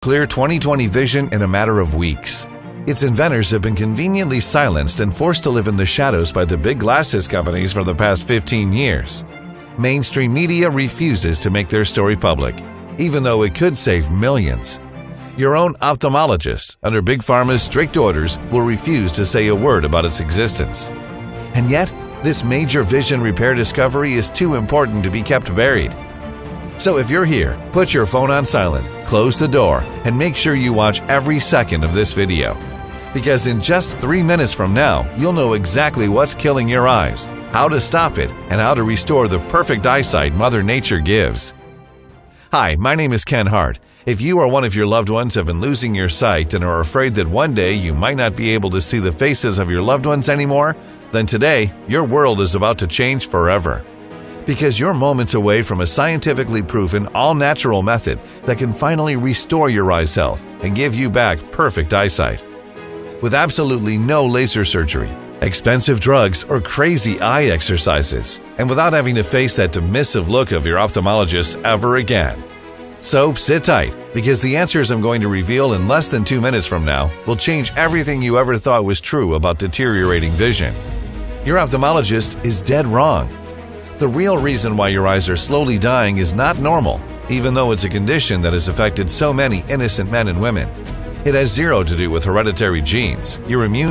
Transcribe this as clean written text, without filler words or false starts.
clear 20/20 vision in a matter of weeks. Its inventors have been conveniently silenced and forced to live in the shadows by the big glasses companies for the past 15 years. Mainstream media refuses to make their story public, even though it could save millions. Your own ophthalmologist, under Big Pharma's strict orders, will refuse to say a word about its existence. And yet, this major vision repair discovery is too important to be kept buried. So if you're here, put your phone on silent, close the door, and make sure you watch every second of this video. Because in just 3 minutes from now, you'll know exactly what's killing your eyes, how to stop it, and how to restore the perfect eyesight Mother Nature gives. Hi, my name is Ken Hart. If you or one of your loved ones have been losing your sight and are afraid that one day you might not be able to see the faces of your loved ones anymore, then today, your world is about to change forever. Because you're moments away from a scientifically proven, all-natural method that can finally restore your eye's health and give you back perfect eyesight. With absolutely no laser surgery, expensive drugs, or crazy eye exercises, and without having to face that dismissive look of your ophthalmologist ever again. So sit tight, because the answers I'm going to reveal in less than 2 minutes from now will change everything you ever thought was true about deteriorating vision. Your ophthalmologist is dead wrong. The real reason why your eyes are slowly dying is not normal, even though it's a condition that has affected so many innocent men and women. It has zero to do with hereditary genes, your immune